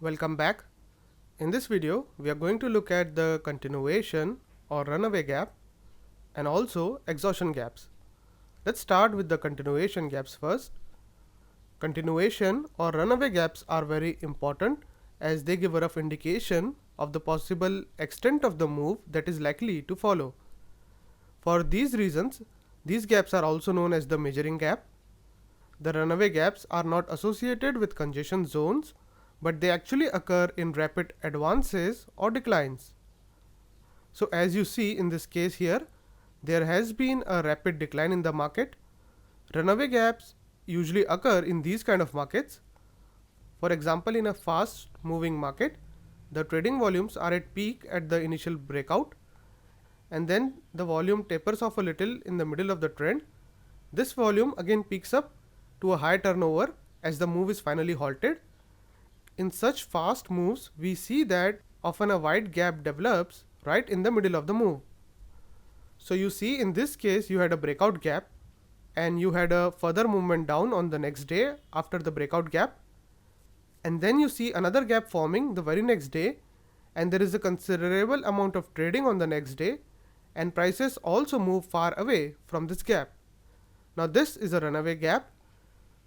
Welcome back. In this video, we are going to look at the continuation or runaway gap and also exhaustion gaps. Let's start with the continuation gaps first. Continuation or runaway gaps are very important as they give a rough indication of the possible extent of the move that is likely to follow. For these reasons, these gaps are also known as the measuring gap. The runaway gaps are not associated with congestion zones, but they actually occur in rapid advances or declines. So as you see in this case here, there has been a rapid decline in the market. Runaway gaps usually occur in these kind of markets. For example, in a fast moving market, the trading volumes are at peak at the initial breakout, and then the volume tapers off a little in the middle of the trend. This volume again peaks up to a high turnover as the move is finally halted. In such fast moves, we see that often a wide gap develops right in the middle of the move. So you see in this case you had a breakout gap and you had a further movement down on the next day after the breakout gap, and then you see another gap forming the very next day, and there is a considerable amount of trading on the next day, and prices also move far away from this gap. Now this is a runaway gap.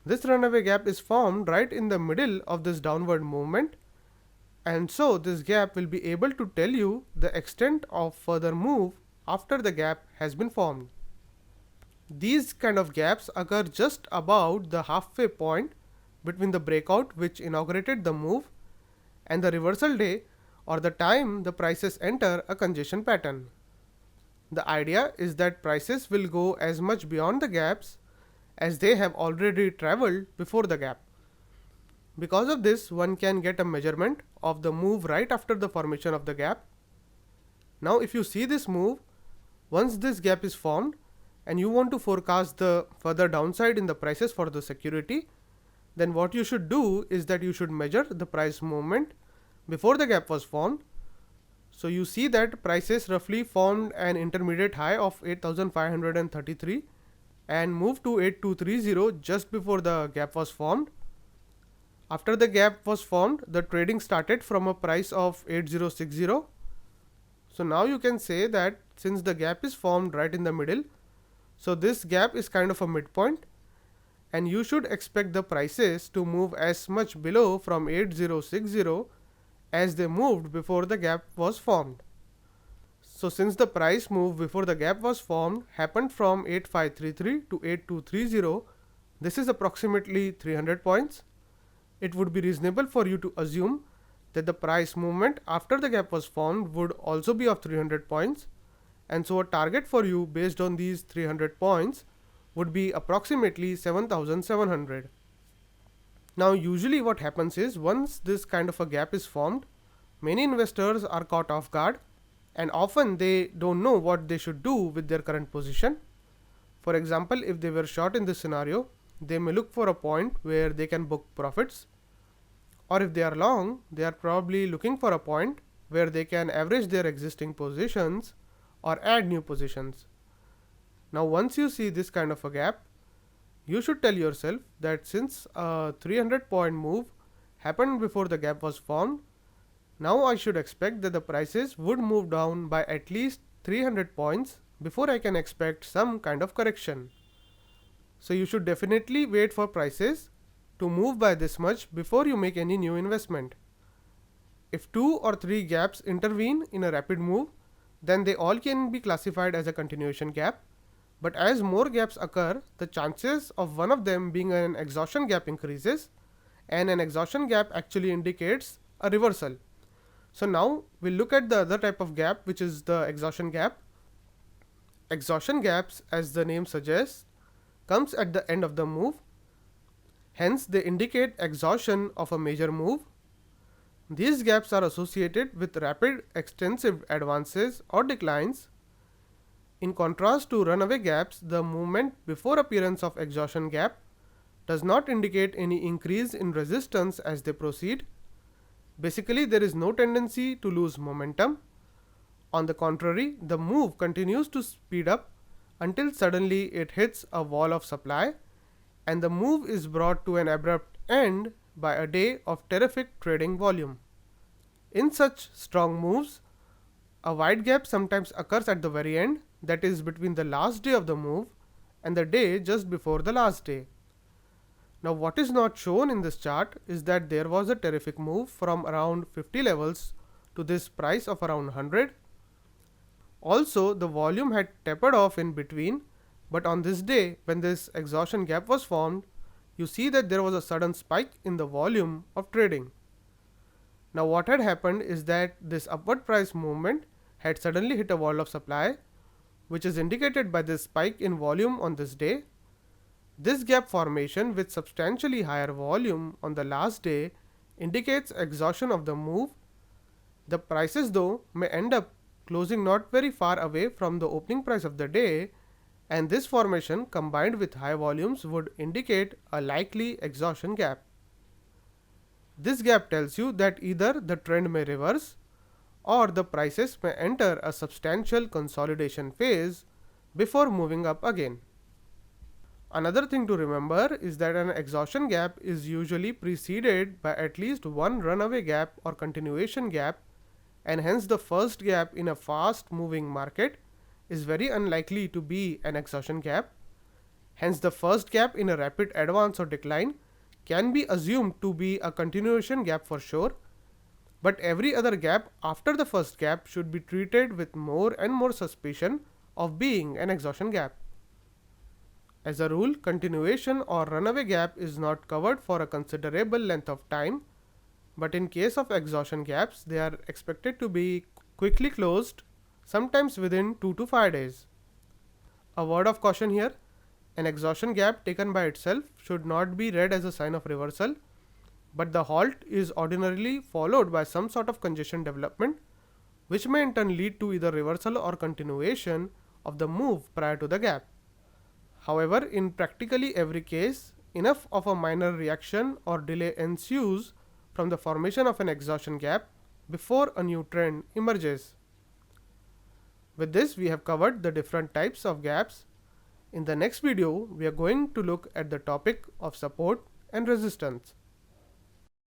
This runaway gap is formed right in the middle of this downward movement, and so this gap will be able to tell you the extent of further move after the gap has been formed. These kind of gaps occur just about the halfway point between the breakout which inaugurated the move and the reversal day, or the time the prices enter a congestion pattern. The idea is that prices will go as much beyond the gaps as they have already traveled before the gap. Because of this, one can get a measurement of the move right after the formation of the gap. Now if you see this move, once this gap is formed and you want to forecast the further downside in the prices for the security, then what you should do is that you should measure the price movement before the gap was formed. So you see that prices roughly formed an intermediate high of 8533 and moved to 8230 just before the gap was formed. After the gap was formed, the trading started from a price of 8060. So now you can say that since the gap is formed right in the middle, so this gap is kind of a midpoint, and you should expect the prices to move as much below from 8060 as they moved before the gap was formed. So since the price move before the gap was formed happened from 8533 to 8230, this is approximately 300 points. It would be reasonable for you to assume that the price movement after the gap was formed would also be of 300 points, and so a target for you based on these 300 points would be approximately 7700. Now usually what happens is, once this kind of a gap is formed, many investors are caught off guard, and often they don't know what they should do with their current position. For example, if they were short in this scenario, they may look for a point where they can book profits, or if they are long, they are probably looking for a point where they can average their existing positions or add new positions. Now once you see this kind of a gap, you should tell yourself that since a 300 point move happened before the gap was formed, now I should expect that the prices would move down by at least 300 points before I can expect some kind of correction. So you should definitely wait for prices to move by this much before you make any new investment. If 2 or 3 gaps intervene in a rapid move, then they all can be classified as a continuation gap. But as more gaps occur, the chances of one of them being an exhaustion gap increases, and an exhaustion gap actually indicates a reversal. So now we'll look at the other type of gap, which is the exhaustion gap. Exhaustion gaps, as the name suggests, comes at the end of the move. Hence they indicate exhaustion of a major move. These gaps are associated with rapid extensive advances or declines. In contrast to runaway gaps, the movement before appearance of exhaustion gap does not indicate any increase in resistance as they proceed. Basically, there is no tendency to lose momentum. On the contrary, the move continues to speed up until suddenly it hits a wall of supply, and the move is brought to an abrupt end by a day of terrific trading volume. In such strong moves, a wide gap sometimes occurs at the very end, that is between the last day of the move and the day just before the last day. Now what is not shown in this chart is that there was a terrific move from around 50 levels to this price of around 100. Also, the volume had tapered off in between, but on this day when this exhaustion gap was formed, you see that there was a sudden spike in the volume of trading. Now what had happened is that this upward price movement had suddenly hit a wall of supply, which is indicated by this spike in volume on this day. This gap formation with substantially higher volume on the last day indicates exhaustion of the move. The prices though may end up closing not very far away from the opening price of the day, and this formation combined with high volumes would indicate a likely exhaustion gap. This gap tells you that either the trend may reverse or the prices may enter a substantial consolidation phase before moving up again. Another thing to remember is that an exhaustion gap is usually preceded by at least one runaway gap or continuation gap, and hence the first gap in a fast moving market is very unlikely to be an exhaustion gap. Hence the first gap in a rapid advance or decline can be assumed to be a continuation gap for sure, but every other gap after the first gap should be treated with more and more suspicion of being an exhaustion gap. As a rule, continuation or runaway gap is not covered for a considerable length of time, but in case of exhaustion gaps, they are expected to be quickly closed, sometimes within 2 to 5 days. A word of caution here: an exhaustion gap taken by itself should not be read as a sign of reversal, but the halt is ordinarily followed by some sort of congestion development, which may in turn lead to either reversal or continuation of the move prior to the gap. However, in practically every case, enough of a minor reaction or delay ensues from the formation of an exhaustion gap before a new trend emerges. With this, we have covered the different types of gaps. In the next video, we are going to look at the topic of support and resistance.